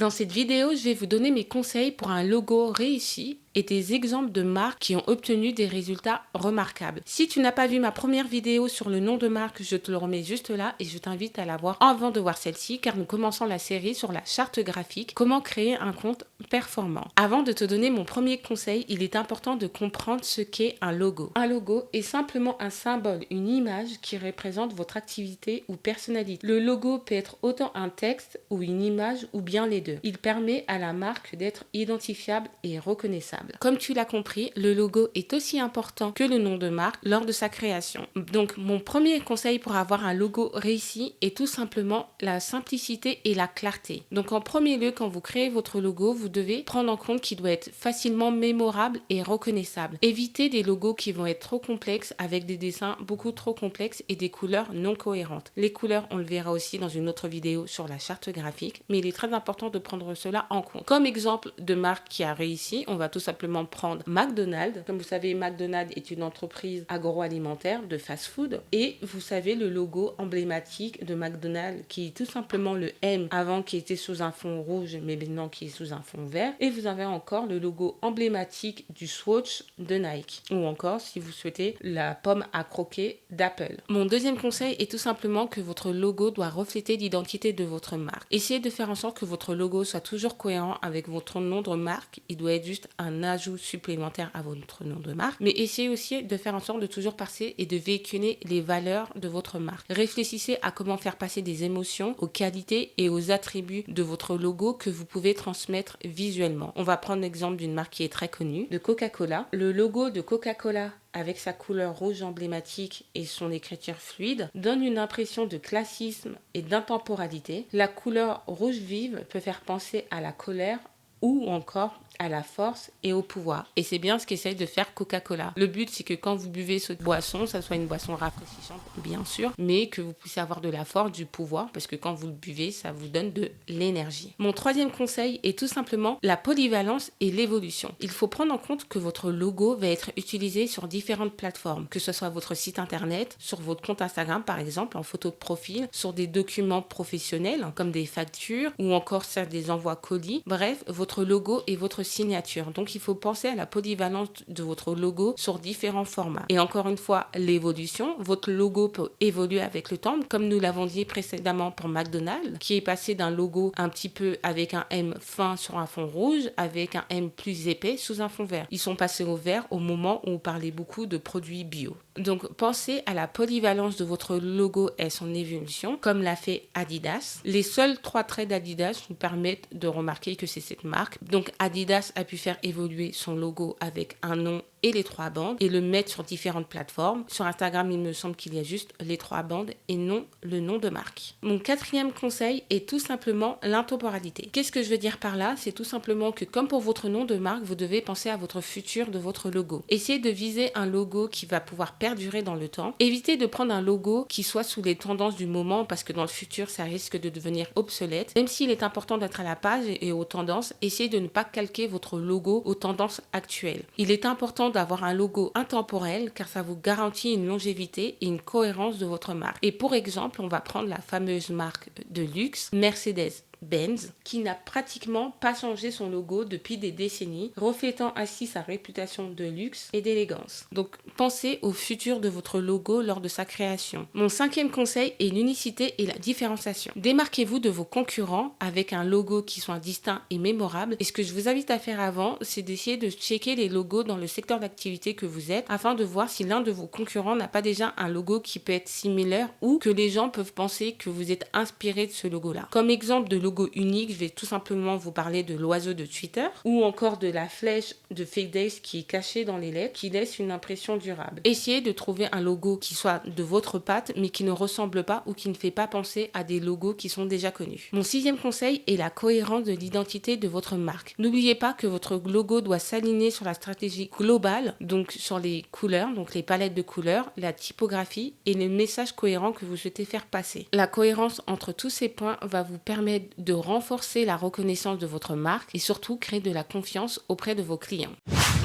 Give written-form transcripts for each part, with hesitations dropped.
Dans cette vidéo, je vais vous donner mes conseils pour un logo réussi et des exemples de marques qui ont obtenu des résultats remarquables. Si tu n'as pas vu ma première vidéo sur le nom de marque, je te le remets juste là et je t'invite à la voir avant de voir celle-ci car nous commençons la série sur la charte graphique, comment créer un compte performant. Avant de te donner mon premier conseil, il est important de comprendre ce qu'est un logo. Un logo est simplement un symbole, une image qui représente votre activité ou personnalité. Le logo peut être autant un texte ou une image ou bien les deux. Il permet à la marque d'être identifiable et reconnaissable. Comme tu l'as compris, le logo est aussi important que le nom de marque lors de sa création. Donc, mon premier conseil pour avoir un logo réussi est tout simplement la simplicité et la clarté. Donc, en premier lieu, quand vous créez votre logo, vous devez prendre en compte qu'il doit être facilement mémorable et reconnaissable. Évitez des logos qui vont être trop complexes avec des dessins beaucoup trop complexes et des couleurs non cohérentes. Les couleurs, on le verra aussi dans une autre vidéo sur la charte graphique, mais il est très important de prendre cela en compte. Comme exemple de marque qui a réussi, on va tout simplement prendre McDonald's. Comme vous savez, McDonald's est une entreprise agroalimentaire de fast-food et vous savez le logo emblématique de McDonald's qui est tout simplement le M avant qui était sous un fond rouge mais maintenant qui est sous un fond vert, et vous avez encore le logo emblématique du Swatch de Nike ou encore si vous souhaitez la pomme à croquer d'Apple. Mon deuxième conseil est tout simplement que votre logo doit refléter l'identité de votre marque. Essayez de faire en sorte que votre logo soit toujours cohérent avec votre nom de marque. Il doit être juste un ajout supplémentaire à votre nom de marque, mais essayez aussi de faire en sorte de toujours passer et de véhiculer les valeurs de votre marque. Réfléchissez à comment faire passer des émotions, aux qualités et aux attributs de votre logo que vous pouvez transmettre visuellement. On va prendre l'exemple d'une marque qui est très connue, de Coca-Cola. Le logo de Coca-Cola avec sa couleur rouge emblématique et son écriture fluide, donne une impression de classisme et d'intemporalité. La couleur rouge vive peut faire penser à la colère ou encore à la force et au pouvoir. Et c'est bien ce qu'essaye de faire Coca-Cola. Le but, c'est que quand vous buvez cette boisson, ça soit une boisson rafraîchissante, bien sûr, mais que vous puissiez avoir de la force, du pouvoir, parce que quand vous le buvez, ça vous donne de l'énergie. Mon troisième conseil est tout simplement la polyvalence et l'évolution. Il faut prendre en compte que votre logo va être utilisé sur différentes plateformes, que ce soit votre site internet, sur votre compte Instagram par exemple, en photo de profil, sur des documents professionnels, comme des factures, ou encore sur des envois colis. Bref, votre logo et votre signature. Donc, il faut penser à la polyvalence de votre logo sur différents formats. Et encore une fois, l'évolution. Votre logo peut évoluer avec le temps, comme nous l'avons dit précédemment pour McDonald's, qui est passé d'un logo un petit peu avec un M fin sur un fond rouge, avec un M plus épais sous un fond vert. Ils sont passés au vert au moment où on parlait beaucoup de produits bio. Donc, pensez à la polyvalence de votre logo et son évolution, comme l'a fait Adidas. Les seuls 3 traits d'Adidas nous permettent de remarquer que c'est cette marque. Donc, Adidas a pu faire évoluer son logo avec un nom et les 3 bandes et le mettre sur différentes plateformes. Sur Instagram, il me semble qu'il y a juste les 3 bandes et non le nom de marque. Mon quatrième conseil est tout simplement l'intemporalité. Qu'est-ce que je veux dire par là? C'est tout simplement que comme pour votre nom de marque, vous devez penser à votre futur de votre logo. Essayez de viser un logo qui va pouvoir perdurer dans le temps. Évitez de prendre un logo qui soit sous les tendances du moment parce que dans le futur, ça risque de devenir obsolète. Même s'il est important d'être à la page et aux tendances, essayez de ne pas calquer votre logo aux tendances actuelles. Il est important d'avoir un logo intemporel car ça vous garantit une longévité et une cohérence de votre marque. Et pour exemple, on va prendre la fameuse marque de luxe Mercedes-Benz, qui n'a pratiquement pas changé son logo depuis des décennies, reflétant ainsi sa réputation de luxe et d'élégance. Donc, pensez au futur de votre logo lors de sa création. Mon cinquième conseil est l'unicité et la différenciation. Démarquez-vous de vos concurrents avec un logo qui soit distinct et mémorable. Et ce que je vous invite à faire avant, c'est d'essayer de checker les logos dans le secteur d'activité que vous êtes afin de voir si l'un de vos concurrents n'a pas déjà un logo qui peut être similaire ou que les gens peuvent penser que vous êtes inspiré de ce logo-là. Comme exemple de logo unique, je vais tout simplement vous parler de l'oiseau de Twitter ou encore de la flèche de Fake Days qui est cachée dans les lettres, qui laisse une impression durable. Essayez de trouver un logo qui soit de votre patte mais qui ne ressemble pas ou qui ne fait pas penser à des logos qui sont déjà connus. Mon sixième conseil est la cohérence de l'identité de votre marque. N'oubliez pas que votre logo doit s'aligner sur la stratégie globale, donc sur les couleurs, donc les palettes de couleurs, la typographie et les messages cohérents que vous souhaitez faire passer. La cohérence entre tous ces points va vous permettre de renforcer la reconnaissance de votre marque et surtout créer de la confiance auprès de vos clients.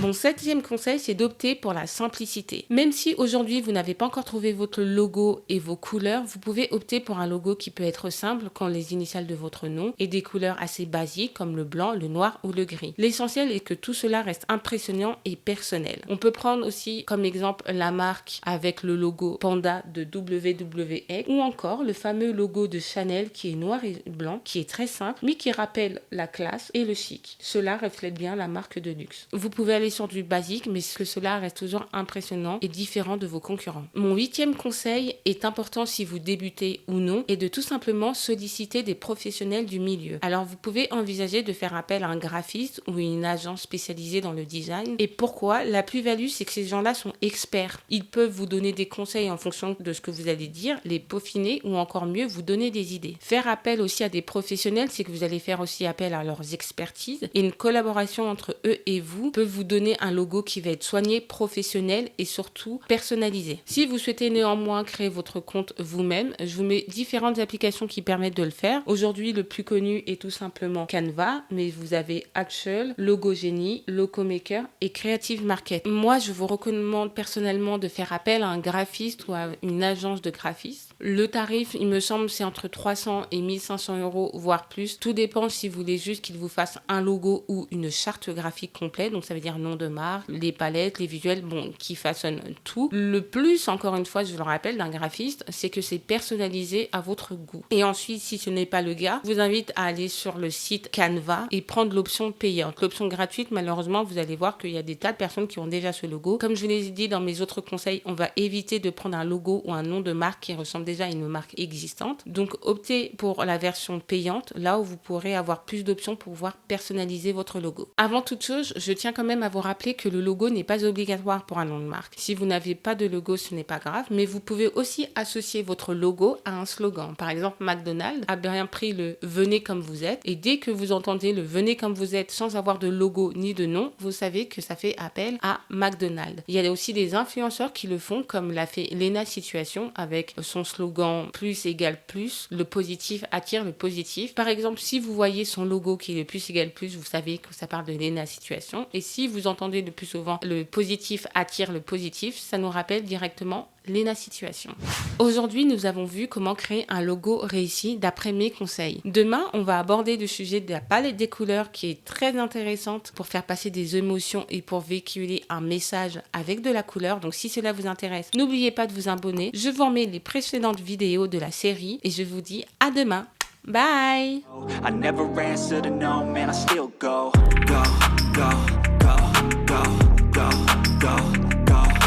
Mon 7e conseil, c'est d'opter pour la simplicité. Même si aujourd'hui vous n'avez pas encore trouvé votre logo et vos couleurs, vous pouvez opter pour un logo qui peut être simple comme les initiales de votre nom et des couleurs assez basiques comme le blanc, le noir ou le gris. L'essentiel est que tout cela reste impressionnant et personnel. On peut prendre aussi comme exemple la marque avec le logo Panda de WWF ou encore le fameux logo de Chanel qui est noir et blanc, qui est très simple mais qui rappelle la classe et le chic. Cela reflète bien la marque de luxe. Vous pouvez aller sur du basique, mais que cela reste toujours impressionnant et différent de vos concurrents. Mon 8e conseil est important si vous débutez ou non, et de tout simplement solliciter des professionnels du milieu. Alors vous pouvez envisager de faire appel à un graphiste ou une agence spécialisée dans le design. Et pourquoi? La plus-value, c'est que ces gens-là sont experts. Ils peuvent vous donner des conseils en fonction de ce que vous allez dire, les peaufiner ou encore mieux, vous donner des idées. Faire appel aussi à des professionnels, c'est que vous allez faire aussi appel à leurs expertises, et une collaboration entre eux et vous peut vous donner un logo qui va être soigné, professionnel et surtout personnalisé. Si vous souhaitez néanmoins créer votre compte vous-même, je vous mets différentes applications qui permettent de le faire. Aujourd'hui, le plus connu est tout simplement Canva, mais vous avez Actual, Logogenie, Locomaker et Creative Market. Moi, je vous recommande personnellement de faire appel à un graphiste ou à une agence de graphistes. Le tarif, il me semble, c'est entre 300 et 1500 €, voire plus. Tout dépend si vous voulez juste qu'il vous fasse un logo ou une charte graphique complète. Donc, ça veut dire nom de marque, les palettes, les visuels, qui façonnent tout. Le plus, encore une fois, je vous le rappelle, d'un graphiste, c'est que c'est personnalisé à votre goût. Et ensuite, si ce n'est pas le cas, je vous invite à aller sur le site Canva et prendre l'option payante. L'option gratuite, malheureusement, vous allez voir qu'il y a des tas de personnes qui ont déjà ce logo. Comme je vous l'ai dit dans mes autres conseils, on va éviter de prendre un logo ou un nom de marque qui ressemble déjà à une marque existante. Donc, optez pour la version payante, là où vous pourrez avoir plus d'options pour pouvoir personnaliser votre logo. Avant toute chose, je tiens quand même à vous rappeler que le logo n'est pas obligatoire pour un nom de marque. Si vous n'avez pas de logo, ce n'est pas grave, mais vous pouvez aussi associer votre logo à un slogan. Par exemple, McDonald's a bien pris le venez comme vous êtes, et dès que vous entendez le venez comme vous êtes sans avoir de logo ni de nom, vous savez que ça fait appel à McDonald's. Il y a aussi des influenceurs qui le font, comme l'a fait Lena Situation avec son slogan plus égale plus, le positif attire le positif. Par exemple, si vous voyez son logo qui est le plus égale plus, vous savez que ça parle de Lena Situation. Et si vous entendez le plus souvent le positif attire le positif, ça nous rappelle directement Lena Situation. Aujourd'hui, nous avons vu comment créer un logo réussi d'après mes conseils. Demain, on va aborder le sujet de la palette des couleurs qui est très intéressante pour faire passer des émotions et pour véhiculer un message avec de la couleur. Donc si cela vous intéresse, n'oubliez pas de vous abonner. Je vous remets les précédentes vidéos de la série et je vous dis à demain. Bye! I never answer to no, man, I still go, go, go.